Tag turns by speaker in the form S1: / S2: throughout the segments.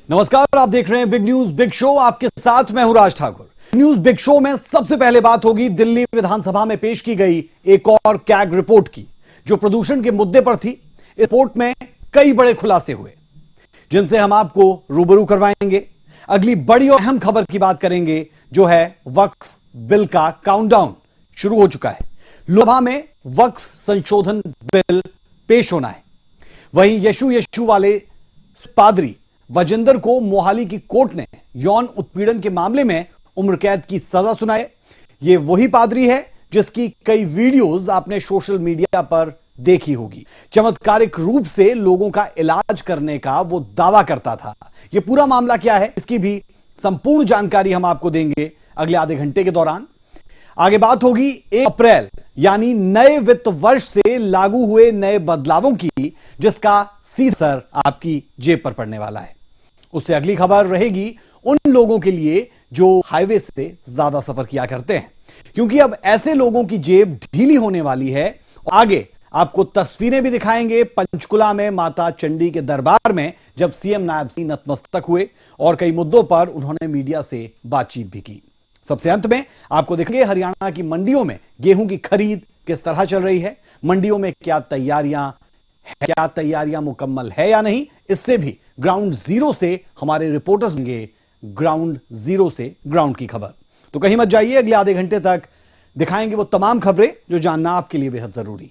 S1: नमस्कार, आप देख रहे हैं बिग न्यूज बिग शो। आपके साथ मैं हूं Raj Thakur. News big show में सबसे पहले बात होगी दिल्ली विधानसभा में पेश की गई एक और कैग रिपोर्ट की, जो प्रदूषण के मुद्दे पर थी। इस रिपोर्ट में कई बड़े खुलासे हुए, जिनसे हम आपको रूबरू करवाएंगे। अगली बड़ी और अहम खबर की बात करेंगे, जो है वक्फ बिल का काउंटडाउन शुरू हो चुका है। लोकसभा में वक्फ संशोधन बिल पेश होना है। वहीं यशु वाले पादरी वजिंदर को मोहाली की कोर्ट ने यौन उत्पीड़न के मामले में उम्र कैद की सजा सुनाई। ये वही पादरी है जिसकी कई वीडियोस आपने सोशल मीडिया पर देखी होगी। चमत्कारिक रूप से लोगों का इलाज करने का वो दावा करता था। ये पूरा मामला क्या है, इसकी भी संपूर्ण जानकारी हम आपको देंगे अगले आधे घंटे के दौरान। आगे बात होगी 1 अप्रैल यानी नए वित्त वर्ष से लागू हुए नए बदलावों की, जिसका सीधा असर आपकी जेब पर पड़ने वाला है। उससे अगली खबर रहेगी उन लोगों के लिए जो हाईवे से ज्यादा सफर किया करते हैं, क्योंकि अब ऐसे लोगों की जेब ढीली होने वाली है। आगे आपको तस्वीरें भी दिखाएंगे पंचकुला में माता चंडी के दरबार में, जब सीएम नायब सिंह नतमस्तक हुए और कई मुद्दों पर उन्होंने मीडिया से बातचीत भी की। सबसे अंत में आपको दिखेंगे हरियाणा की मंडियों में गेहूं की खरीद किस तरह चल रही है, मंडियों में क्या तैयारियां मुकम्मल है या नहीं। इससे भी ग्राउंड जीरो से हमारे रिपोर्टर्स देंगे ग्राउंड जीरो से ग्राउंड की खबर। तो कहीं मत जाइए, अगले आधे घंटे तक दिखाएंगे वो तमाम खबरें जो जानना आपके लिए बेहद जरूरी।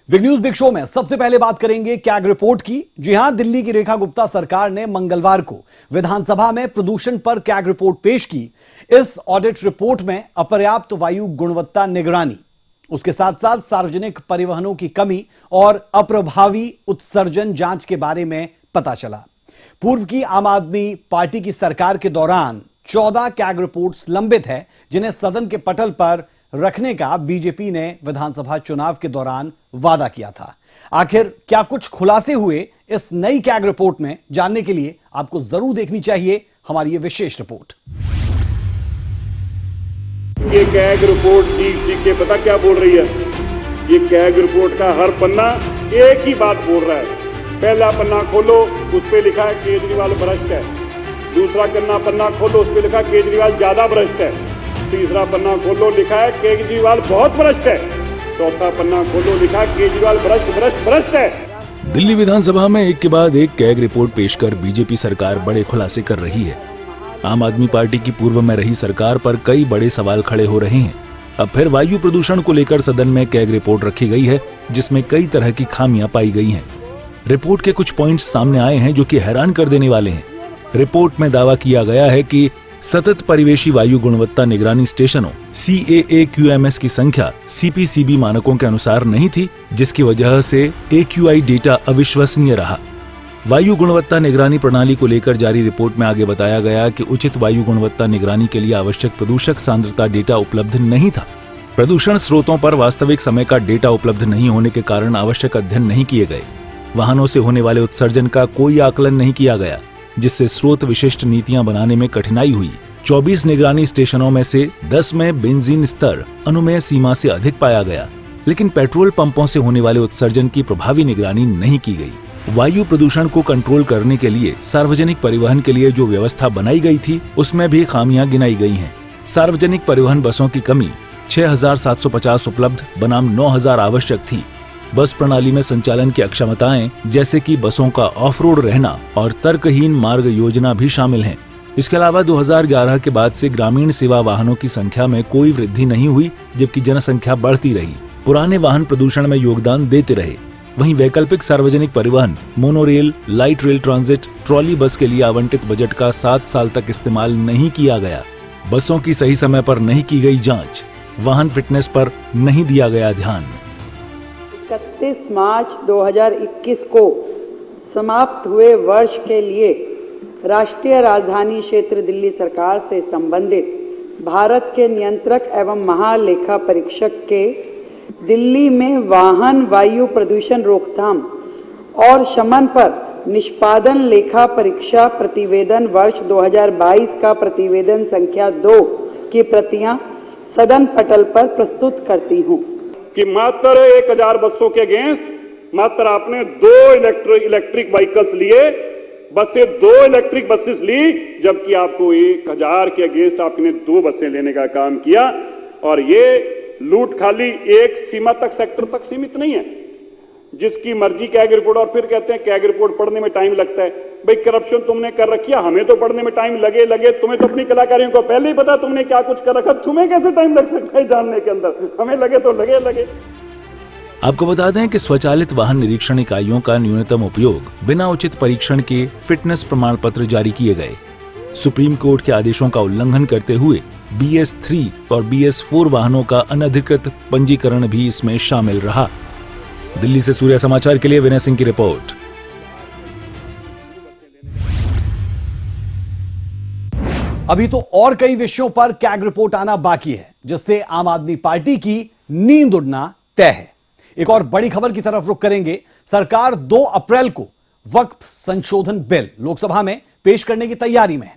S1: बिग न्यूज बिग शो में सबसे पहले बात करेंगे कैग रिपोर्ट की। जी हां, दिल्ली की रेखा गुप्ता सरकार ने मंगलवार को विधानसभा में प्रदूषण पर कैग रिपोर्ट पेश की। इस ऑडिट रिपोर्ट में अपर्याप्त वायु गुणवत्ता निगरानी, उसके साथ साथ सार्वजनिक परिवहनों की कमी और अप्रभावी उत्सर्जन जांच के बारे में पता चला। पूर्व की आम आदमी पार्टी की सरकार के दौरान 14 कैग रिपोर्ट्स लंबित है, जिन्हें सदन के पटल पर रखने का बीजेपी ने विधानसभा चुनाव के दौरान वादा किया था। आखिर क्या कुछ खुलासे हुए इस नई कैग रिपोर्ट में, जानने के लिए आपको जरूर देखनी चाहिए हमारी ये विशेष रिपोर्ट।
S2: ये कैग रिपोर्ट ठीक के पता क्या बोल रही है? ये कैग रिपोर्ट का हर पन्ना एक ही बात बोल रहा है। पहला पन्ना खोलो, उस पे लिखा है केजरीवाल भ्रष्ट है। दूसरा पन्ना खोलो, उस पे लिखा है केजरीवाल ज्यादा भ्रष्ट है। तीसरा पन्ना खोलो, लिखा है केजरीवाल बहुत भ्रष्ट है। चौथा पन्ना खोलो, लिखा है केजरीवाल भ्रष्ट है।
S3: दिल्ली विधानसभा में एक के बाद एक कैग रिपोर्ट पेश कर बीजेपी सरकार बड़े खुलासे कर रही है। आम आदमी पार्टी की पूर्व में रही सरकार पर कई बड़े सवाल खड़े हो रहे हैं। अब फिर वायु प्रदूषण को लेकर सदन में कैग रिपोर्ट रखी गई है, जिसमें कई तरह की खामियां पाई गई हैं। रिपोर्ट के कुछ पॉइंट्स सामने आए हैं जो कि हैरान कर देने वाले हैं। रिपोर्ट में दावा किया गया है कि सतत परिवेशी वायु गुणवत्ता निगरानी स्टेशनों CAAQMS की संख्या CPCB मानकों के अनुसार नहीं थी, जिसकी वजह से AQI डेटा अविश्वसनीय रहा। वायु गुणवत्ता निगरानी प्रणाली को लेकर जारी रिपोर्ट में आगे बताया गया कि उचित वायु गुणवत्ता निगरानी के लिए आवश्यक प्रदूषक सांद्रता डेटा उपलब्ध नहीं था। प्रदूषण स्रोतों पर वास्तविक समय का डेटा उपलब्ध नहीं होने के कारण आवश्यक अध्ययन नहीं किए गए। वाहनों से होने वाले उत्सर्जन का कोई आकलन नहीं किया गया, जिससे स्रोत विशिष्ट नीतियां बनाने में कठिनाई हुई। 24 निगरानी स्टेशनों में से 10 में बेंजीन स्तर अनुमेय सीमा से अधिक पाया गया, लेकिन पेट्रोल पंपों से होने वाले उत्सर्जन की प्रभावी निगरानी नहीं की गई। वायु प्रदूषण को कंट्रोल करने के लिए सार्वजनिक परिवहन के लिए जो व्यवस्था बनाई गई थी, उसमें भी खामियां गिनाई गई हैं। सार्वजनिक परिवहन बसों की कमी, 6,750 उपलब्ध बनाम 9,000 आवश्यक थी। बस प्रणाली में संचालन की अक्षमताएं, जैसे कि बसों का ऑफ रोड रहना और तर्कहीन मार्ग योजना भी शामिल हैं। इसके अलावा 2011 के बाद से ग्रामीण सेवा वाहनों की संख्या में कोई वृद्धि नहीं हुई, जबकि जनसंख्या बढ़ती रही। पुराने वाहन प्रदूषण में योगदान देते रहे। वहीं वैकल्पिक सार्वजनिक परिवहन, monorail, light rail transit, trolley बस के लिए आवंटित बजट का 7 साल तक इस्तेमाल नहीं किया गया। बसों की सही समय पर नहीं की गई जाँच, वाहन फिटनेस पर नहीं दिया गया ध्यान।
S4: 31 मार्च 2021 को समाप्त हुए वर्ष के लिए राष्ट्रीय राजधानी क्षेत्र दिल्ली सरकार से संबंधित भारत के नियंत्रक एवं महालेखा परीक्षक के दिल्ली में वाहन वायु प्रदूषण रोकथाम और शमन पर निष्पादन लेखा परीक्षा प्रतिवेदन वर्ष 2022 का प्रतिवेदन संख्या 2 की प्रतियां सदन पटल पर प्रस्तुत करती हूं
S2: कि मात्र 1000 बसों के अगेंस्ट मात्र आपने 2 इलेक्ट्रिक व्हीकल्स लिए, बसें 2 इलेक्ट्रिक बसेस ली, जबकि आपको 1000 के अगेंस्ट आपने 2 बसें लेने का काम किया। और ये लूट खाली एक सीमा तक, सेक्टर तक सीमित नहीं है। जिसकी मर्जी कैग रिपोर्ट, और फिर कहते हैं कैग रिपोर्ट पढ़ने में टाइम लगता है। भाई करप्शन तुमने कर रखी है, हमें तो पढ़ने में टाइम लगे, तुम्हें तो अपनी कलाकारियों को पहले ही पता तुमने क्या कुछ कर रखा, तुम्हें कैसे टाइम लग सकता है जानने के अंदर? हमें लगे तो लगे।
S3: आपको बता दें कि स्वचालित वाहन निरीक्षण इकाइयों का न्यूनतम उपयोग बिना उचित परीक्षण के फिटनेस प्रमाण पत्र जारी किए गए। सुप्रीम कोर्ट के आदेशों का उल्लंघन करते हुए BS3 और BS4 वाहनों का अनधिकृत पंजीकरण भी इसमें शामिल रहा। दिल्ली से सूर्य समाचार के लिए विनय सिंह की रिपोर्ट।
S1: अभी तो और कई विषयों पर कैग रिपोर्ट आना बाकी है, जिससे आम आदमी पार्टी की नींद उड़ना तय है। एक और बड़ी खबर की तरफ रुख करेंगे। सरकार 2 अप्रैल को वक्फ संशोधन बिल लोकसभा में पेश करने की तैयारी में है।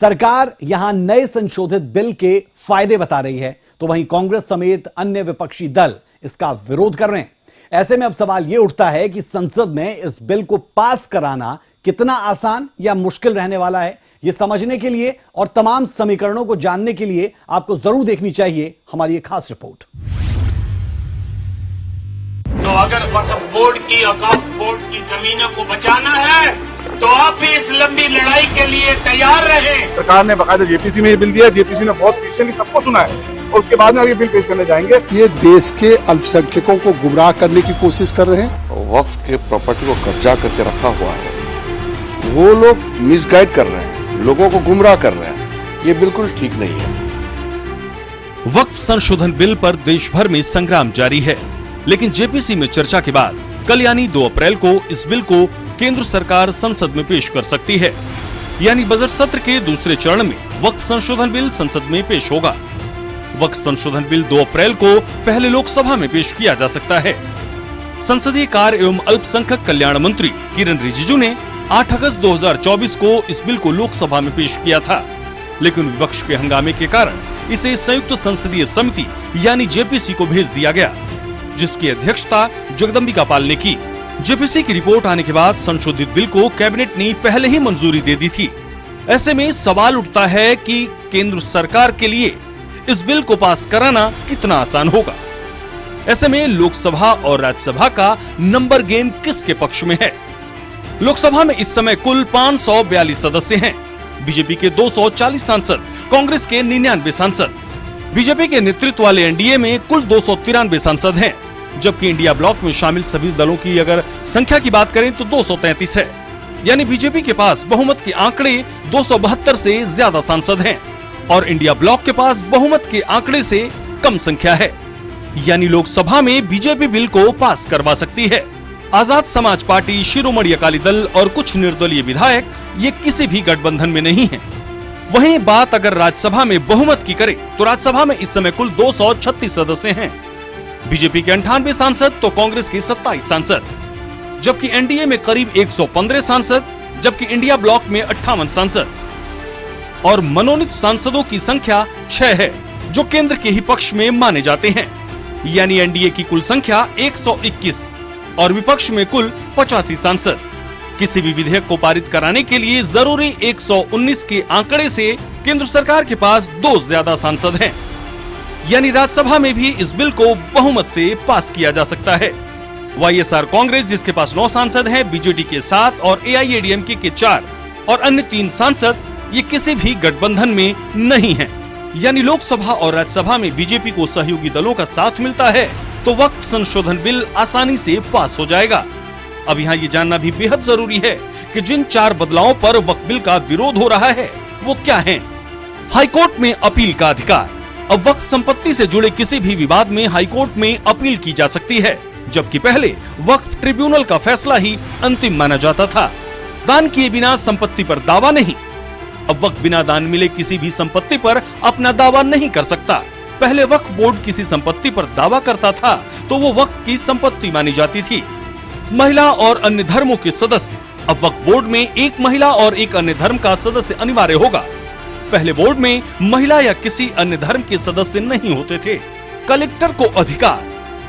S1: सरकार यहां नए संशोधित बिल के फायदे बता रही है, तो वहीं कांग्रेस समेत अन्य विपक्षी दल इसका विरोध कर रहे हैं। ऐसे में अब सवाल यह उठता है कि संसद में इस बिल को पास कराना कितना आसान या मुश्किल रहने वाला है। यह समझने के लिए और तमाम समीकरणों को जानने के लिए आपको जरूर देखनी चाहिए हमारी एक खास रिपोर्ट।
S5: तो अगर वक्फ बोर्ड की वक्फ बोर्ड की जमीनों को बचाना है तो आप भी इस लंबी लड़ाई के लिए तैयार रहें।
S6: सरकार ने बकायदा जेपीसी में ये बिल दिया, जेपीसी ने बहुत पेशेंटली सबको सुना है और उसके बाद में अब ये बिल पेश करने जाएंगे।
S7: ये देश के अल्पसंख्यकों को गुमराह करने की कोशिश कर रहे हैं।
S8: वक्फ के प्रॉपर्टी को कब्जा करके रखा हुआ है, वो लोग मिसगाइड कर रहे हैं, लोगों को गुमराह कर रहे हैं। ये बिल्कुल ठीक नहीं है।
S9: वक्फ संशोधन बिल पर देश भर में संग्राम जारी है, लेकिन जेपीसी में चर्चा के बाद कल यानी 2 अप्रैल को इस बिल को केंद्र सरकार संसद में पेश कर सकती है। यानी बजट सत्र के दूसरे चरण में वक्फ संशोधन बिल संसद में पेश होगा। वक्फ संशोधन बिल 2 अप्रैल को पहले लोकसभा में पेश किया जा सकता है। संसदीय कार्य एवं अल्पसंख्यक कल्याण मंत्री किरण रिजिजू ने 8 अगस्त 2024 को इस बिल को लोकसभा में पेश किया था, लेकिन विपक्ष के हंगामे के कारण इसे संयुक्त संसदीय समिति यानी जेपीसी को भेज दिया गया, जिसकी अध्यक्षता जगदम्बिका पाल ने की। जेपीसी की रिपोर्ट आने के बाद संशोधित बिल को कैबिनेट ने पहले ही मंजूरी दे दी थी। ऐसे में सवाल उठता है कि केंद्र सरकार के लिए इस बिल को पास कराना कितना आसान होगा। ऐसे में लोकसभा और राज्यसभा का नंबर गेम किसके पक्ष में है? लोकसभा में इस समय कुल 542 सदस्य हैं। बीजेपी के 240 सांसद, कांग्रेस के 99 सांसद। बीजेपी के नेतृत्व वाले एनडीए में कुल 293 सांसद हैं, जबकि इंडिया ब्लॉक में शामिल सभी दलों की अगर संख्या की बात करें तो 233 है। यानी बीजेपी के पास बहुमत के आंकड़े 272 से ज्यादा सांसद हैं और इंडिया ब्लॉक के पास बहुमत के आंकड़े से कम संख्या है। यानी लोकसभा में बीजेपी बिल को पास करवा सकती है। आजाद समाज पार्टी, शिरोमणि अकाली दल और कुछ निर्दलीय विधायक ये किसी भी गठबंधन में नहीं है। वहीं बात अगर राज्यसभा में बहुमत की करें तो राज्यसभा में इस समय कुल 236 सदस्य हैं। बीजेपी के 98 सांसद तो कांग्रेस के 27 सांसद, जबकि एनडीए में करीब 115 सांसद, जबकि इंडिया ब्लॉक में 58 सांसद और मनोनीत सांसदों की संख्या 6 है, जो केंद्र के ही पक्ष में माने जाते हैं। यानी एनडीए की कुल संख्या 121 और विपक्ष में कुल 85 सांसद। किसी भी विधेयक को पारित कराने के लिए जरूरी 119 के आंकड़े से केंद्र सरकार के पास 2 ज्यादा सांसद हैं। यानी राज्यसभा में भी इस बिल को बहुमत से पास किया जा सकता है। वाईएसआर कांग्रेस, जिसके पास 9 सांसद हैं, बीजेडी के 7 और एआईएडीएमके के 4 और अन्य 3 सांसद, ये किसी भी गठबंधन में नहीं है। यानी लोकसभा और राज्यसभा में बीजेपी को सहयोगी दलों का साथ मिलता है तो वक्फ संशोधन बिल आसानी से पास हो जाएगा। अब यहाँ ये जानना भी बेहद जरूरी है कि जिन 4 बदलावों पर वक्फ बिल का विरोध हो रहा है वो क्या हैं? हाईकोर्ट में अपील का अधिकार। अब वक्फ संपत्ति से जुड़े किसी भी विवाद में हाईकोर्ट में अपील की जा सकती है, जबकि पहले वक्फ ट्रिब्यूनल का फैसला ही अंतिम माना जाता था। दान किए बिना संपत्ति पर दावा नहीं। अब वक्फ बिना दान मिले किसी भी संपत्ति पर अपना दावा नहीं कर सकता। पहले वक्फ बोर्ड किसी संपत्ति पर दावा करता था तो वो वक्फ की संपत्ति मानी जाती थी। महिला और अन्य धर्मों के सदस्य अब वक्फ बोर्ड में एक महिला और एक अन्य धर्म का सदस्य अनिवार्य होगा। पहले बोर्ड में महिला या किसी अन्य धर्म के सदस्य नहीं होते थे। कलेक्टर को अधिकार,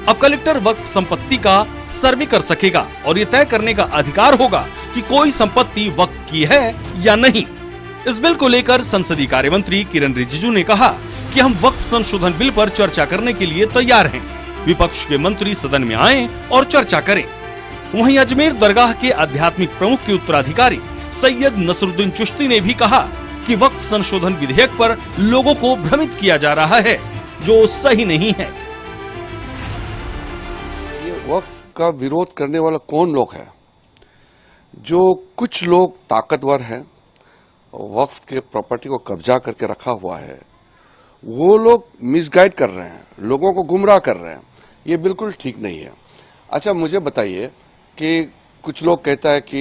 S9: अब कलेक्टर वक्फ संपत्ति का सर्वे कर सकेगा और ये तय करने का अधिकार होगा कि कोई संपत्ति वक्फ की है या नहीं। इस बिल को लेकर संसदीय कार्य मंत्री किरण रिजिजू ने कहा कि हम वक्फ संशोधन बिल पर चर्चा करने के लिए तैयार हैं। विपक्ष के मंत्री सदन में आएं और चर्चा करें। वहीं अजमेर दरगाह के आध्यात्मिक प्रमुख के उत्तराधिकारी सैयद नसरुद्दीन चिश्ती ने भी कहा कि वक्फ संशोधन विधेयक पर लोगों को भ्रमित किया जा रहा है, जो सही नहीं है।
S8: ये वक्फ का विरोध करने वाला कौन लोग है? जो कुछ लोग ताकतवर हैं, वक्फ के प्रॉपर्टी को कब्जा करके रखा हुआ है, वो लोग मिसगाइड कर रहे हैं, लोगों को गुमराह कर रहे हैं। ये बिल्कुल ठीक नहीं है। अच्छा, मुझे बताइए कि कुछ लोग कहता है कि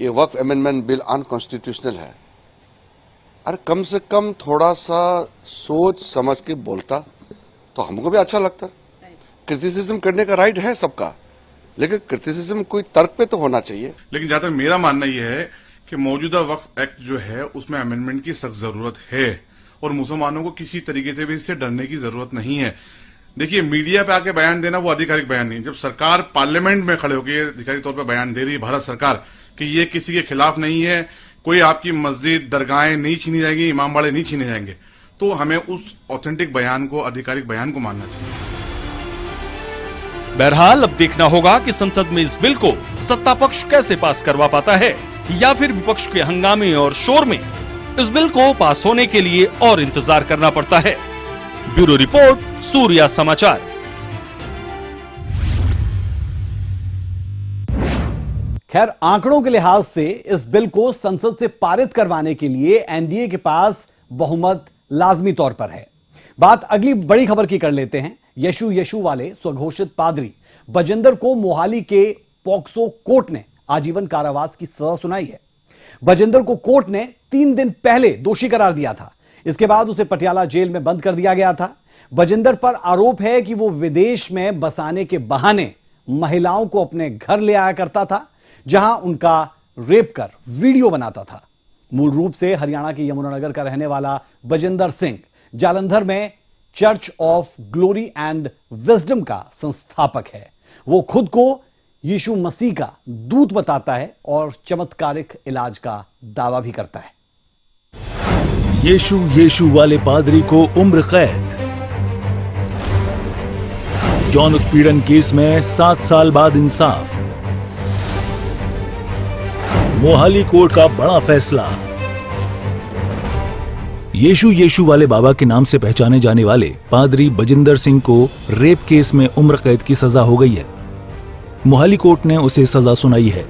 S8: ये वक्फ अमेंडमेंट बिल अनकॉन्स्टिट्यूशनल है। अरे कम से कम थोड़ा सा सोच समझ के बोलता तो हमको भी अच्छा लगता। क्रिटिसिज्म करने का राइट है सबका, लेकिन क्रिटिसिज्म कोई तर्क पे तो होना चाहिए।
S6: लेकिन जहां तक मेरा मानना यह है कि मौजूदा वक्फ एक्ट जो है उसमें अमेंडमेंट की सख्त जरूरत है और मुसलमानों को किसी तरीके से भी इससे डरने की जरूरत नहीं है। देखिए, मीडिया पे आके बयान देना वो आधिकारिक बयान नहीं। जब सरकार पार्लियामेंट में खड़े होकर आधिकारिक तौर पर बयान दे रही है, भारत सरकार, कि ये किसी के खिलाफ नहीं है, कोई आपकी मस्जिद दरगाहें नहीं छीनी जाएंगी, इमाम बाड़े नहीं छीने जाएंगे, तो हमें उस ऑथेंटिक बयान को, आधिकारिक बयान को मानना चाहिए।
S9: बहरहाल अब देखना होगा कि संसद में इस बिल को सत्ता पक्ष कैसे पास करवा पाता है, या फिर विपक्ष के हंगामे और शोर में इस बिल को पास होने के लिए और इंतजार करना पड़ता है। ब्यूरो रिपोर्ट, सूर्या समाचार।
S1: खैर, आंकड़ों के लिहाज से इस बिल को संसद से पारित करवाने के लिए एनडीए के पास बहुमत लाजमी तौर पर है। बात अगली बड़ी खबर की कर लेते हैं। यशु वाले स्वघोषित पादरी बजिंदर को मोहाली के पॉक्सो कोर्ट ने आजीवन कारावास की सजा सुनाई है। बजिंदर को कोर्ट ने 3 दिन पहले दोषी करार दिया था। इसके बाद उसे पटियाला जेल में बंद कर दिया गया था। बजिंदर पर आरोप है कि वो विदेश में बसाने के बहाने महिलाओं को अपने घर ले आया करता था, जहां उनका रेप कर वीडियो बनाता था। मूल रूप से हरियाणा के यमुनानगर का रहने वाला बजिंदर सिंह जालंधर में church of glory and wisdom का संस्थापक है। वो खुद को यीशु मसीह का दूत बताता है और चमत्कारिक इलाज का दावा भी करता है।
S3: यीशु वाले पादरी को उम्र कैद। यौन उत्पीड़न केस में 7 साल बाद इंसाफ। मोहाली कोर्ट का बड़ा फैसला। यीशु वाले बाबा के नाम से पहचाने जाने वाले पादरी बजिंदर सिंह को रेप केस में उम्र कैद की सजा हो गई है। मोहाली कोर्ट ने उसे सजा सुनाई है।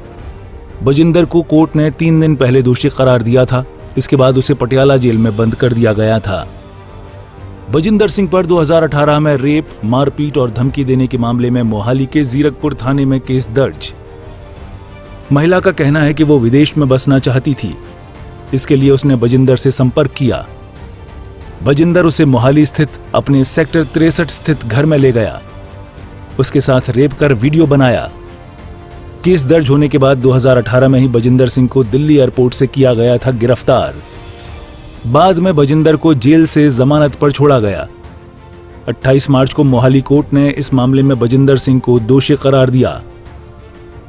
S3: बजिंदर को कोर्ट ने 3 दिन पहले दोषी करार दिया था। इसके बाद उसे पटियाला जेल में बंद कर दिया गया था। बजिंदर सिंह पर 2018 में रेप, मारपीट और धमकी देने के मामले में मोहाली के जीरकपुर थाने में केस दर्ज। महिला का कहना है कि वो विदेश में बसना चाहती थी। इसके लिए उसने बजिंदर से संपर्क किया। बजिंदर उसे मोहाली स्थित अपने सेक्टर 63 स्थित घर में ले गया। उसके साथ रेप कर वीडियो बनाया। केस दर्ज होने के बाद 2018 में ही बजिंदर सिंह को दिल्ली एयरपोर्ट से किया गया था गिरफ्तार। बाद में बजिंदर को जेल से जमानत पर छोड़ा गया। 28 मार्च को मोहाली कोर्ट ने इस मामले में बजिंदर सिंह को दोषी करार दिया।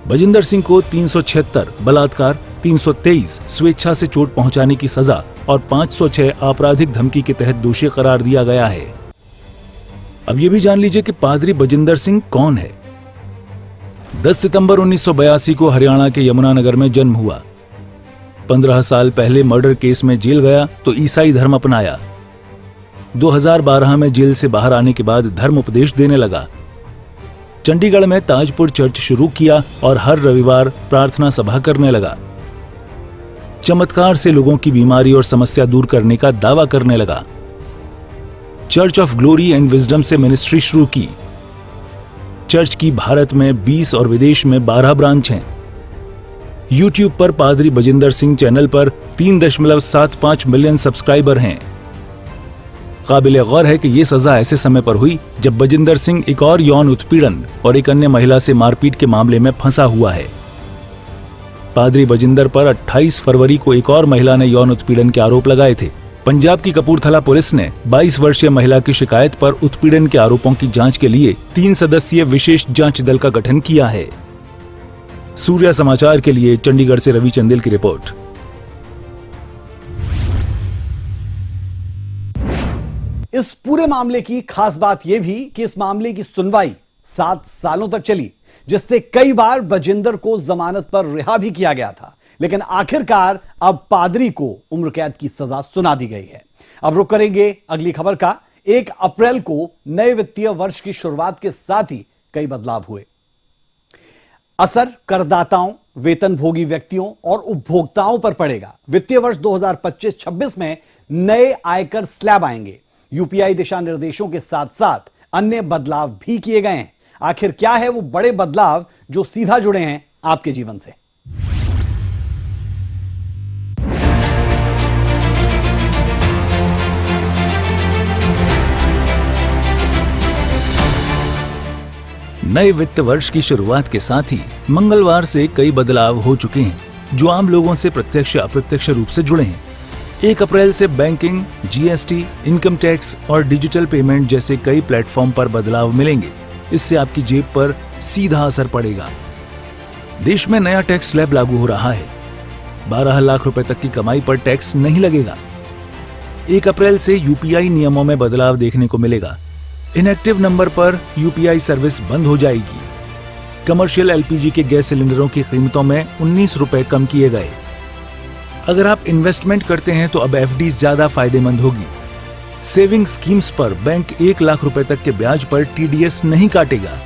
S3: बजिंदर सिंह को 376 बलात्कार, 323 स्वेच्छा से चोट पहुंचाने की सजा और 506 आपराधिक धमकी के तहत दोषी करार दिया गया है। अब यह भी जान लीजिए कि पादरी बजिंदर सिंह कौन है। 10 सितंबर 1982 को हरियाणा के यमुनानगर में जन्म हुआ। 15 साल पहले मर्डर केस में जेल गया तो ईसाई धर्म अपनाया। 2012 में जेल से बाहर आने के बाद धर्म उपदेश देने लगा। चंडीगढ़ में ताजपुर चर्च शुरू किया और हर रविवार प्रार्थना सभा करने लगा। चमत्कार से लोगों की बीमारी और समस्या दूर करने का दावा करने लगा। Church of glory and wisdom से मिनिस्ट्री शुरू की। चर्च की भारत में 20 और विदेश में 12 ब्रांच हैं। यूट्यूब पर पादरी बजिंदर सिंह चैनल पर 3.75 मिलियन सब्सक्राइबर हैं। काबिल गौर है कि यह सजा ऐसे समय पर हुई जब बजिंदर सिंह एक और यौन उत्पीड़न और एक अन्य महिला से मारपीट के मामले में फंसा हुआ है। पादरी बजिंदर पर 28 फरवरी को एक और महिला ने यौन उत्पीड़न के आरोप लगाए थे। पंजाब की कपूरथला पुलिस ने 22 वर्षीय महिला की शिकायत पर उत्पीड़न के आरोपों की जांच के लिए 3 सदस्यीय विशेष जांच दल का गठन किया है। सूर्या समाचार के लिए चंडीगढ़ से रवि चंदेल की रिपोर्ट।
S1: इस पूरे मामले की खास बात यह भी कि इस मामले की सुनवाई 7 सालों तक चली, जिससे कई बार बजिंदर को जमानत पर रिहा भी किया गया था, लेकिन आखिरकार अब पादरी को उम्र कैद की सजा सुना दी गई है। अब रुक करेंगे अगली खबर का। 1 अप्रैल को नए वित्तीय वर्ष की शुरुआत के साथ ही कई बदलाव हुए। असर करदाताओं, वेतनभोगी व्यक्तियों और उपभोक्ताओं पर पड़ेगा। वित्तीय वर्ष 2025-26 में नए आयकर स्लैब आएंगे। यूपीआई दिशा निर्देशों के साथ साथ अन्य बदलाव भी किए गए हैं। आखिर क्या है वो बड़े बदलाव जो सीधा जुड़े हैं आपके जीवन से?
S3: नए वित्त वर्ष की शुरुआत के साथ ही मंगलवार से कई बदलाव हो चुके हैं, जो आम लोगों से प्रत्यक्ष अप्रत्यक्ष रूप से जुड़े हैं। 1 अप्रैल से बैंकिंग, जीएसटी, इनकम टैक्स और डिजिटल पेमेंट जैसे कई प्लेटफॉर्म पर बदलाव मिलेंगे। इससे आपकी जेब पर सीधा असर पड़ेगा। देश में नया टैक्स स्लैब लागू हो रहा है। 12 लाख रुपए तक की कमाई पर टैक्स नहीं लगेगा। 1 अप्रैल से यूपीआई नियमों में बदलाव देखने को मिलेगा। इनएक्टिव नंबर पर यूपीआई सर्विस बंद हो जाएगी। कमर्शियल एलपीजी के गैस सिलेंडरों की कीमतों में 19 रुपए कम किए गए। अगर आप इन्वेस्टमेंट करते हैं तो अब एफडी ज्यादा फायदेमंद होगी। सेविंग स्कीम्स पर बैंक 1 लाख रुपए तक के ब्याज पर टीडीएस नहीं काटेगा।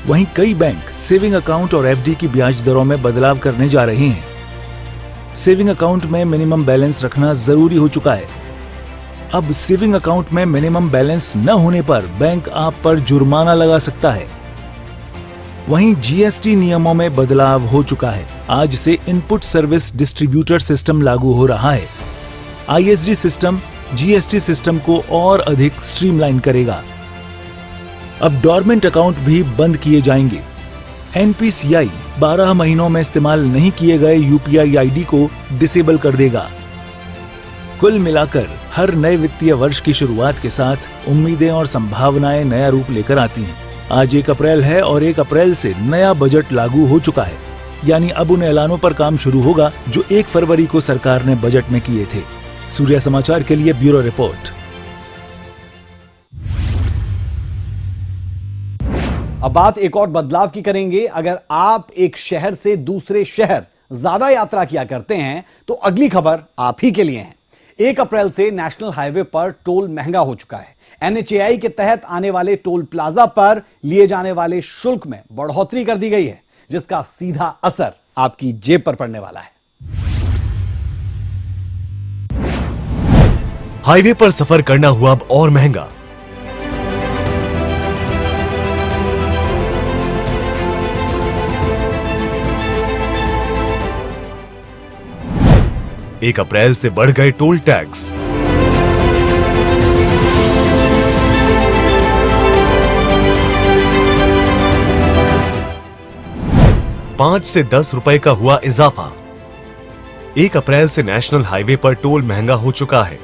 S3: वहीं कई बैंक सेविंग अकाउंट और एफडी की ब्याज दरों में बदलाव करने जा रहे हैं। सेविंग अकाउंट में मिनिमम बैलेंस रखना जरूरी हो चुका है। अब सेविंग अकाउंट में मिनिमम बैलेंस न होने पर बैंक आप पर जुर्माना लगा सकता है। वहीं जीएसटी नियमों में बदलाव हो चुका है। आज से इनपुट सर्विस डिस्ट्रीब्यूटर सिस्टम लागू हो रहा है। आईएसडी सिस्टम जीएसटी सिस्टम को और अधिक स्ट्रीमलाइन करेगा। अब डॉर्मेंट अकाउंट भी बंद किए जाएंगे। एनपीसीआई 12 महीनों में इस्तेमाल नहीं किए गए यूपीआई आईडी को डिसेबल कर देगा। कुल मिलाकर हर नए वित्तीय वर्ष की शुरुआत के साथ उम्मीदें और संभावनाएं नया रूप लेकर आती हैं। आज 1 अप्रैल है और 1 अप्रैल से नया बजट लागू हो चुका है, यानी अब उन ऐलानों पर काम शुरू होगा जो 1 फरवरी को सरकार ने बजट में किए थे। सूर्या समाचार के लिए ब्यूरो रिपोर्ट।
S1: अब बात एक और बदलाव की करेंगे। अगर आप एक शहर से दूसरे शहर ज्यादा यात्रा किया करते हैं तो अगली खबर आप ही के लिए है। 1 अप्रैल से नेशनल हाईवे पर टोल महंगा हो चुका है। एनएचएआई के तहत आने वाले टोल प्लाजा पर लिए जाने वाले शुल्क में बढ़ोतरी कर दी गई है, जिसका सीधा असर आपकी जेब पर पड़ने वाला है।
S10: हाईवे पर सफर करना हुआ अब और महंगा। एक अप्रैल से बढ़ गए टोल टैक्स। ₹5 से ₹10 का हुआ इजाफा। 1 अप्रैल से नेशनल हाईवे पर टोल महंगा हो चुका है।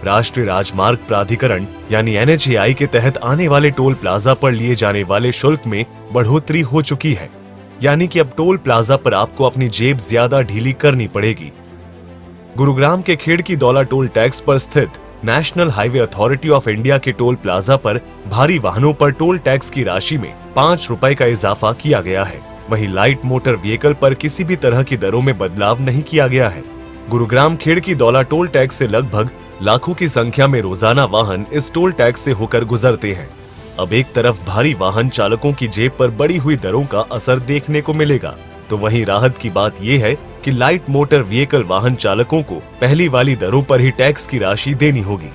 S10: राष्ट्रीय राजमार्ग प्राधिकरण यानी एनएचएआई के तहत आने वाले टोल प्लाजा पर लिए जाने वाले शुल्क में बढ़ोतरी हो चुकी है, यानी कि अब टोल प्लाजा पर आपको अपनी जेब ज्यादा ढीली करनी पड़ेगी। गुरुग्राम के खेड़की दौला टोल टैक्स पर स्थित national highway authority of India के टोल प्लाजा पर भारी वाहनों पर टोल टैक्स की राशि में ₹5 का इजाफा किया गया है। वहीं लाइट मोटर व्हीकल पर किसी भी तरह की दरों में बदलाव नहीं किया गया है। गुरुग्राम खेड़की दौला टोल टैक्स से लगभग लाखों की संख्या में रोजाना वाहन इस टोल टैक्स से होकर गुजरते हैं। अब एक तरफ भारी वाहन चालकों की जेब पर बढ़ी हुई दरों का असर देखने को मिलेगा, तो वहीं राहत की बात यह है कि लाइट मोटर व्हीकल वाहन चालकों को पहली वाली दरों पर ही टैक्स की राशि देनी होगी।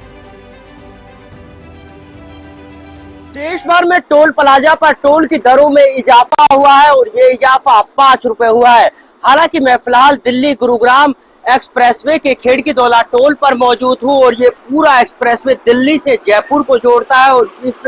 S11: देश भर में टोल प्लाजा पर टोल की दरों में इजाफा हुआ है और ये इजाफा ₹5 हुआ है। हालांकि मैं फिलहाल दिल्ली गुरुग्राम एक्सप्रेसवे के खेड़की दौला टोल पर मौजूद हूँ और ये पूरा एक्सप्रेसवे दिल्ली से जयपुर को जोड़ता है और इस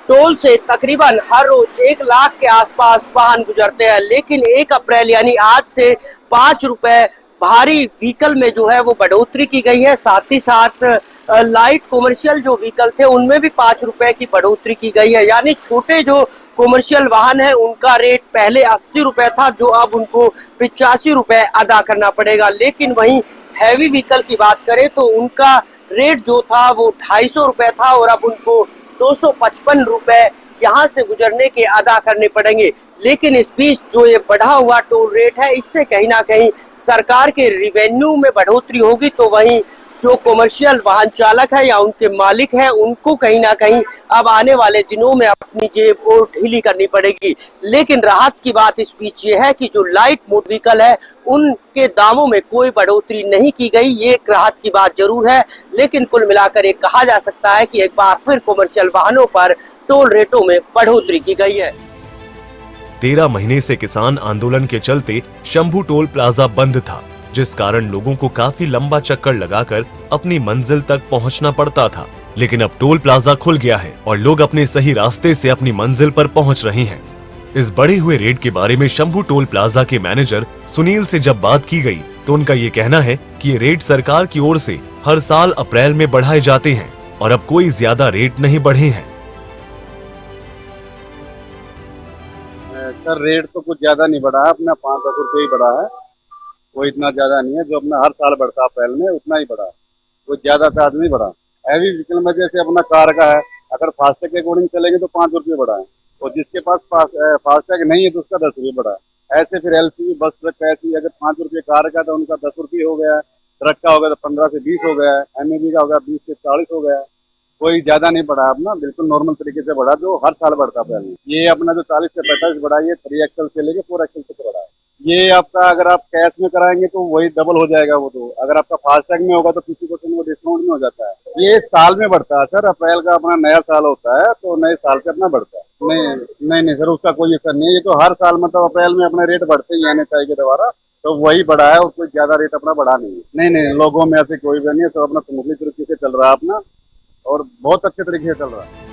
S11: टोल से तकरीबन हर रोज 1 लाख के आसपास वाहन गुजरते हैं, लेकिन 1 अप्रैल यानी आज से 5 रुपए भारी व्हीकल में जो है वो बढ़ोतरी की गई है। साथ ही साथ लाइट कॉमर्शियल जो व्हीकल थे उनमें भी 5 रुपए की बढ़ोतरी की गई है। यानी छोटे जो कॉमर्शियल वाहन है उनका रेट पहले 80 रुपए था, जो अब उनको 85 रुपए अदा करना पड़ेगा। लेकिन वहीं हैवी व्हीकल की बात करें तो उनका रेट जो था वो 250 रुपए था और अब उनको 255 रुपए यहाँ से गुजरने के अदा करने पड़ेंगे। लेकिन इस बीच जो ये बढ़ा हुआ टोल रेट है इससे कहीं ना कहीं सरकार के रिवेन्यू में बढ़ोतरी होगी, तो वहीं जो कॉमर्शियल वाहन चालक है या उनके मालिक हैं उनको कहीं ना कहीं अब आने वाले दिनों में अपनी जेब और ढीली करनी पड़ेगी। लेकिन राहत की बात इस बीच ये है कि जो लाइट मोटर व्हीकल है उनके दामों में कोई बढ़ोतरी नहीं की गई, ये एक राहत की बात जरूर है। लेकिन कुल मिलाकर एक कहा जा सकता है कि एक बार फिर कॉमर्शियल वाहनों पर टोल रेटों में बढ़ोतरी की गई है।
S10: 13 महीने से किसान आंदोलन के चलते शंभू टोल प्लाजा बंद था, जिस कारण लोगों को काफी लंबा चक्कर लगाकर अपनी मंजिल तक पहुंचना पड़ता था। लेकिन अब टोल प्लाजा खुल गया है और लोग अपने सही रास्ते से अपनी मंजिल पर पहुंच रहे हैं। इस बढ़े हुए रेट के बारे में शंभू टोल प्लाजा के मैनेजर सुनील से जब बात की गई तो उनका ये कहना है कि ये रेट सरकार की ओर से हर साल अप्रैल में बढ़ाए जाते हैं और अब कोई ज्यादा रेट नहीं बढ़े हैं।
S12: सर रेट तो कुछ ज्यादा नहीं बढ़ा है, अपना 5-10 रुपये ही बढ़ा है, कोई इतना ज्यादा नहीं है। जो अपना हर साल बढ़ता है अप्रैल में उतना ही बढ़ा, कोई ज्यादा चार्ज नहीं बढ़ा। हैवी व्हीकल में जैसे अपना कार का है, अगर फास्टैग के अकॉर्डिंग चलेंगे तो 5 रुपये बढ़ा है, और जिसके पास फास्टैग नहीं है तो उसका 10 रुपये बढ़ा है। ऐसे फिर एलसीवी बस ट्रक का ऐसी अगर 5 रुपये कार का तो उनका 10 रुपये हो गया, ट्रक का हो गया तो 15 से 20 हो गया, एमएबी का हो गया 20 से 40 हो गया। कोई ज्यादा नहीं बढ़ा अपना, बिल्कुल नॉर्मल तरीके से बढ़ा जो हर साल बढ़ता है। ये अपना जो 40 से 45 बढ़ा, ये 3 एक्सल से लेके 4 एक्सल तक बढ़ा है। ये आपका अगर आप कैश में कराएंगे तो वही डबल हो जाएगा वो तो, अगर आपका फास्टैग में होगा तो 50% वो डिस्काउंट में हो जाता है। ये साल में बढ़ता है सर, अप्रैल का अपना नया साल होता है तो नए साल से अपना बढ़ता है। नहीं सर, उसका कोई असर नहीं है। ये तो हर साल मतलब अप्रैल में अपने रेट बढ़ते ही NHI के द्वारा, तो वही बढ़ा है और कोई ज्यादा रेट अपना बढ़ा नहीं है। नहीं, लोगों में ऐसे कोई भी नहीं है, सब अपना स्मूथली तरीके से चल रहा है अपना, और बहुत अच्छे तरीके से चल रहा है।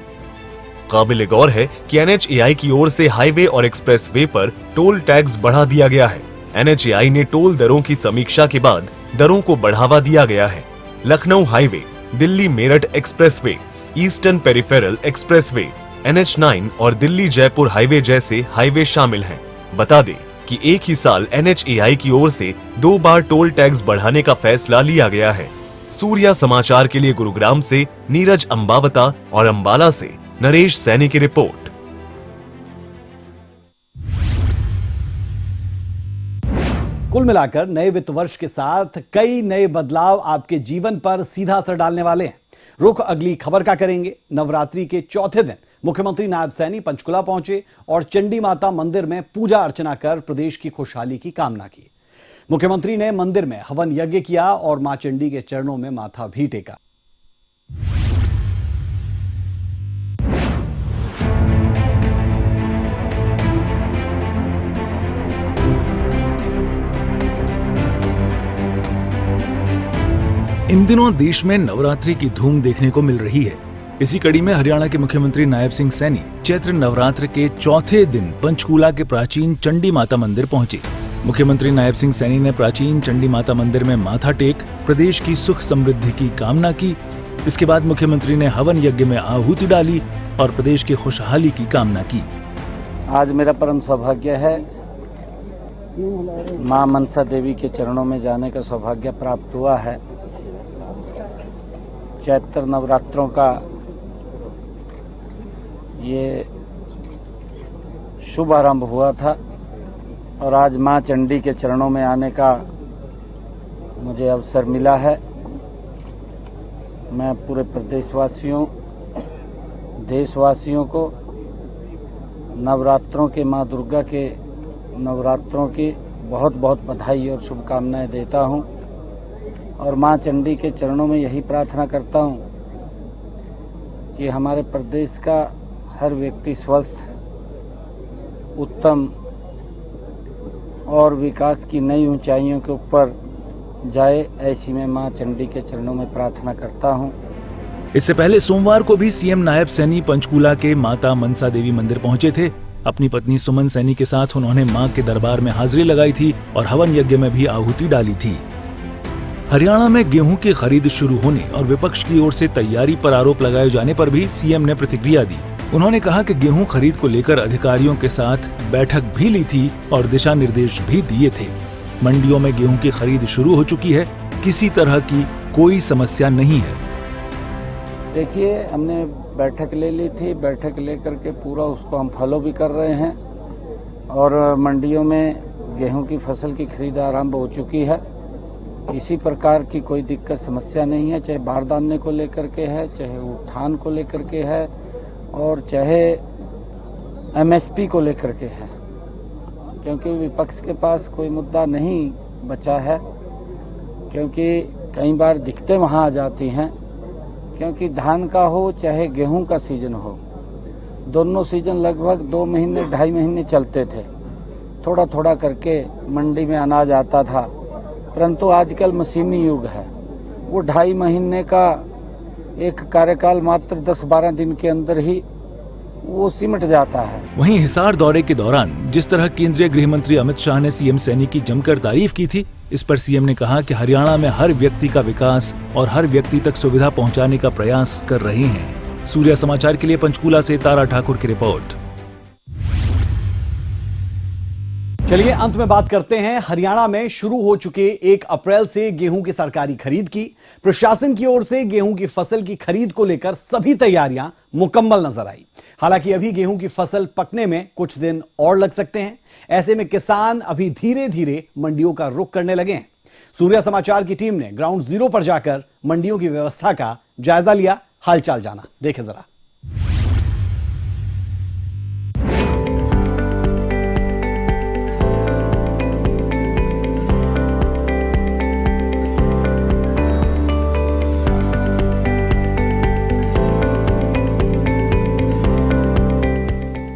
S10: काबिल गौर है कि NHAI की ओर से हाईवे और एक्सप्रेसवे पर टोल टैक्स बढ़ा दिया गया है। NHAI ने टोल दरों की समीक्षा के बाद दरों को बढ़ावा दिया गया है। Lucknow highway, Delhi Meerut expressway, eastern peripheral expressway, NH9 और दिल्ली जयपुर हाईवे जैसे हाईवे शामिल हैं। बता दें कि एक ही साल NHAI की ओर से 2 बार टोल टैक्स बढ़ाने का फैसला लिया गया है। सूर्या समाचार के लिए गुरुग्राम से नीरज अंबावता और अंबाला से नरेश सैनी की रिपोर्ट।
S1: कुल मिलाकर नए वित्त वर्ष के साथ कई नए बदलाव आपके जीवन पर सीधा असर डालने वाले हैं। रुख अगली खबर का करेंगे। नवरात्रि के चौथे दिन मुख्यमंत्री नायब सैनी पंचकुला पहुंचे और चंडी माता मंदिर में पूजा अर्चना कर प्रदेश की खुशहाली की कामना की। मुख्यमंत्री ने मंदिर में हवन यज्ञ किया और मां चंडी के चरणों में माथा भी टेका।
S3: इन दिनों देश में नवरात्रि की धूम देखने को मिल रही है। इसी कड़ी में हरियाणा के मुख्यमंत्री नायब सिंह सैनी चैत्र नवरात्र के चौथे दिन पंचकूला के प्राचीन चंडी माता मंदिर पहुंचे। मुख्यमंत्री नायब सिंह सैनी ने प्राचीन चंडी माता मंदिर में माथा टेक प्रदेश की सुख समृद्धि की कामना की। इसके बाद मुख्यमंत्री ने हवन यज्ञ में आहुति डाली और प्रदेश की खुशहाली की कामना की।
S13: आज मेरा परम सौभाग्य है मां मनसा देवी के चरणों में जाने का सौभाग्य प्राप्त हुआ है। चैत्र नवरात्रों का ये शुभ आरंभ हुआ था और आज मां चंडी के चरणों में आने का मुझे अवसर मिला है। मैं पूरे प्रदेशवासियों, देशवासियों को नवरात्रों के मां दुर्गा के नवरात्रों की बहुत बहुत बधाई और शुभकामनाएं देता हूं और मां चंडी के चरणों में यही प्रार्थना करता हूं कि हमारे प्रदेश का हर व्यक्ति स्वस्थ, उत्तम और विकास की नई ऊंचाइयों के ऊपर जाए, ऐसी मैं मां चंडी के चरणों में प्रार्थना करता हूं।
S3: इससे पहले सोमवार को भी सीएम नायब सैनी पंचकूला के माता मनसा देवी मंदिर पहुंचे थे। अपनी पत्नी सुमन सैनी के साथ उन्होंने मां के दरबार में हाजिरी लगाई थी और हवन यज्ञ में भी आहुति डाली थी। हरियाणा में गेहूं की खरीद शुरू होने और विपक्ष की ओर से तैयारी पर आरोप लगाए जाने पर भी सीएम ने प्रतिक्रिया दी। उन्होंने कहा कि गेहूं खरीद को लेकर अधिकारियों के साथ बैठक भी ली थी और दिशा निर्देश भी दिए थे। मंडियों में गेहूं की खरीद शुरू हो चुकी है, किसी तरह की कोई समस्या नहीं है।
S13: देखिए, हमने बैठक ले ली थी, बैठक लेकर के पूरा उसको हम फॉलो भी कर रहे हैं और मंडियों में गेहूं की फसल की खरीद आरंभ हो चुकी है। किसी प्रकार की कोई दिक्कत समस्या नहीं है, चाहे बारदाने को लेकर के है, चाहे उठान को लेकर के है और चाहे एमएसपी को लेकर के है, क्योंकि विपक्ष के पास कोई मुद्दा नहीं बचा है, क्योंकि कई बार दिक्कतें वहाँ आ जाती हैं, क्योंकि धान का हो चाहे गेहूं का सीजन हो, दोनों सीजन लगभग 2 महीने 2.5 महीने चलते थे। थोड़ा थोड़ा करके मंडी में अनाज आता था, परंतु आजकल मशीनी युग है, वो 2.5 महीने का एक कार्यकाल मात्र 10-12 दिन के अंदर ही वो सिमट जाता है।
S3: वहीं हिसार दौरे के दौरान जिस तरह केंद्रीय गृह मंत्री अमित शाह ने सीएम सैनी की जमकर तारीफ की थी, इस पर सीएम ने कहा कि हरियाणा में हर व्यक्ति का विकास और हर व्यक्ति तक सुविधा पहुंचाने का प्रयास कर रहे हैं। सूर्या समाचार के लिए पंचकूला से तारा ठाकुर की रिपोर्ट।
S1: चलिए अंत में बात करते हैं हरियाणा में शुरू हो चुके 1 अप्रैल से गेहूं की सरकारी खरीद की। प्रशासन की ओर से गेहूं की फसल की खरीद को लेकर सभी तैयारियां मुकम्मल नजर आई। हालांकि अभी गेहूं की फसल पकने में कुछ दिन और लग सकते हैं। ऐसे में किसान अभी धीरे धीरे मंडियों का रुख करने लगे हैं। सूर्या समाचार की टीम ने ग्राउंड जीरो पर जाकर मंडियों की व्यवस्था का जायजा लिया, हालचाल जाना। देखें जरा।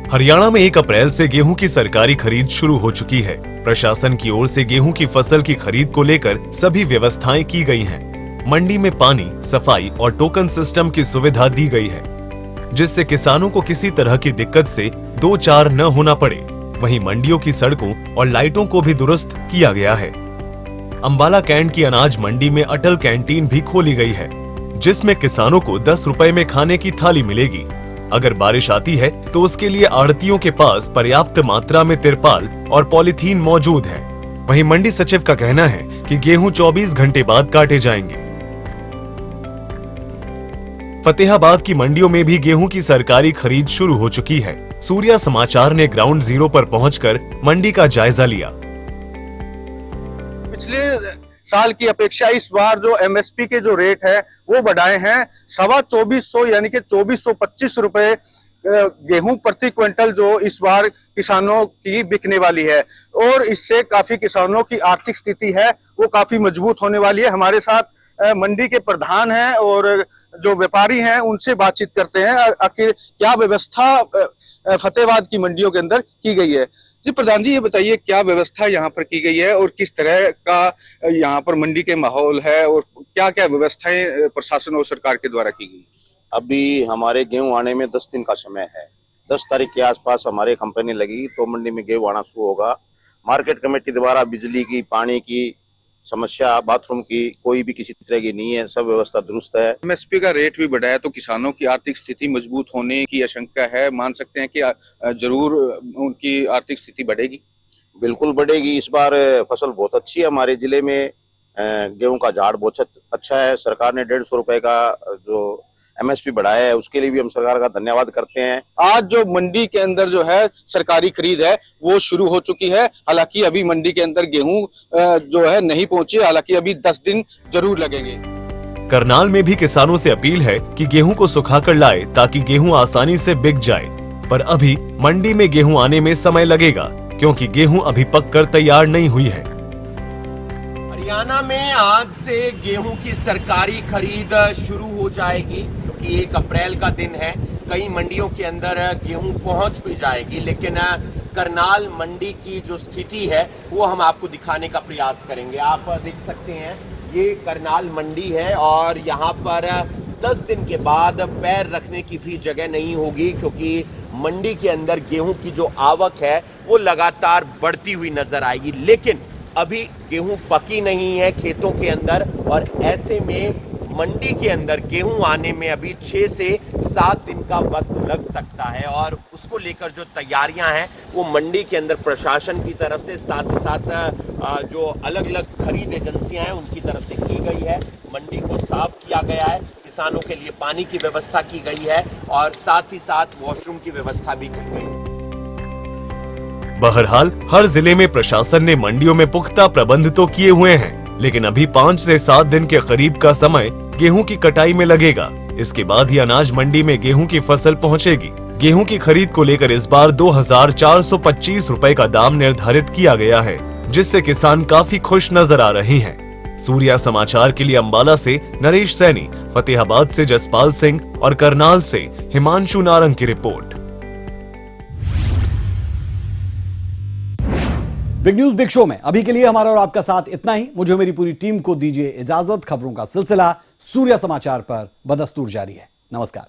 S10: हरियाणा में 1 अप्रैल से गेहूं की सरकारी खरीद शुरू हो चुकी है। प्रशासन की ओर से गेहूं की फसल की खरीद को लेकर सभी व्यवस्थाएं की गई हैं। मंडी में पानी, सफाई और टोकन सिस्टम की सुविधा दी गई है, जिससे किसानों को किसी तरह की दिक्कत से 2-4 न होना पड़े। वहीं मंडियों की सड़कों और लाइटों को भी दुरुस्त किया गया है। अंबाला कैंट की अनाज मंडी में अटल कैंटीन भी खोली गई है, जिसमें किसानों को 10 रुपए में खाने की थाली मिलेगी। अगर बारिश आती है तो उसके लिए आढ़तियों के पास पर्याप्त मात्रा में तिरपाल और पॉलीथीन मौजूद है। वहीं मंडी सचिव का कहना है कि गेहूं 24 घंटे बाद काटे जाएंगे। फतेहाबाद की मंडियों में भी गेहूं की सरकारी खरीद शुरू हो चुकी है। सूर्या समाचार ने ग्राउंड जीरो पर पहुंचकर मंडी का जायजा लिया।
S14: पिछले साल की अपेक्षा इस बार जो एमएसपी के जो रेट है वो बढ़ाए हैं। 2400 यानी कि 2425 रुपए गेहूं प्रति क्विंटल जो इस बार किसानों की बिकने वाली है और इससे काफी किसानों की आर्थिक स्थिति है वो काफी मजबूत होने वाली है। हमारे साथ मंडी के प्रधान हैं और जो व्यापारी हैं उनसे बातचीत करते हैं आखिर क्या व्यवस्था फतेहाबाद की मंडियों के अंदर की गई है। जी प्रधान जी, ये बताइए क्या व्यवस्था यहाँ पर की गई है और किस तरह का यहाँ पर मंडी के माहौल है और क्या क्या व्यवस्थाएं प्रशासन और सरकार के द्वारा की गई?
S15: अभी हमारे गेहूं आने में 10 दिन का समय है। 10 तारीख के आसपास हमारे कंपनी लगी तो मंडी में गेहूं आना शुरू होगा। मार्केट कमेटी द्वारा बिजली की, पानी की समस्या, बाथरूम की कोई भी किसी तरह की नहीं है, सब व्यवस्था दुरुस्त है।
S14: एमएसपी का रेट भी बढ़ा है तो किसानों की आर्थिक स्थिति मजबूत होने की आशंका है। मान सकते हैं कि जरूर उनकी आर्थिक स्थिति बढ़ेगी।
S15: बिल्कुल बढ़ेगी। इस बार फसल बहुत अच्छी है हमारे जिले में। गेहूं का झाड़ बहुत अच्छा है। सरकार ने 150 रुपए का जो एमएसपी बढ़ाया है उसके लिए भी हम सरकार का धन्यवाद करते हैं।
S14: आज जो मंडी के अंदर जो है सरकारी खरीद है वो शुरू हो चुकी है। हालांकि अभी मंडी के अंदर गेहूं जो है नहीं पहुंची, हालांकि अभी 10 दिन जरूर लगेंगे।
S10: करनाल में भी किसानों से अपील है कि गेहूं को सुखाकर लाए ताकि गेहूं आसानी से बिक जाए, पर अभी मंडी में गेहूं आने में समय लगेगा क्योंकि गेहूं अभी पककर तैयार नहीं हुई है।
S16: हरियाणा में आज से गेहूं की सरकारी खरीद शुरू हो जाएगी क्योंकि 1 अप्रैल का दिन है। कई मंडियों के अंदर गेहूं पहुंच भी जाएगी, लेकिन करनाल मंडी की जो स्थिति है वो हम आपको दिखाने का प्रयास करेंगे। आप देख सकते हैं ये करनाल मंडी है और यहाँ पर 10 दिन के बाद पैर रखने की भी जगह नहीं होगी, क्योंकि मंडी के अंदर गेहूं की जो आवक है वो लगातार बढ़ती हुई नजर आएगी। लेकिन अभी गेहूं पकी नहीं है खेतों के अंदर, और ऐसे में मंडी के अंदर गेहूं आने में अभी 6 से 7 दिन का वक्त लग सकता है। और उसको लेकर जो तैयारियां हैं वो मंडी के अंदर प्रशासन की तरफ से, साथ ही साथ जो अलग अलग खरीद एजेंसियां हैं उनकी तरफ से की गई है। मंडी को साफ किया गया है, किसानों के लिए पानी की व्यवस्था की गई है और साथ ही साथ वॉशरूम की व्यवस्था भी की गई है।
S10: बहरहाल हर जिले में प्रशासन ने मंडियों में पुख्ता प्रबंध तो किए हुए हैं, लेकिन अभी 5 से 7 दिन के करीब का समय गेहूं की कटाई में लगेगा। इसके बाद ही अनाज मंडी में गेहूं की फसल पहुंचेगी। गेहूं की खरीद को लेकर इस बार 2425 रुपए का दाम निर्धारित किया गया है, जिससे किसान काफी खुश नजर आ रहे हैं। सूर्या समाचार के लिए अंबाला से नरेश सैनी, फतेहाबाद से जसपाल सिंह और करनाल से हिमांशु नारंग की report.
S1: Big news big show में अभी के लिए हमारा और आपका साथ इतना ही। मुझे मेरी पूरी टीम को दीजिए इजाजत। खबरों का सिलसिला सूर्या समाचार पर बदस्तूर जारी है। नमस्कार।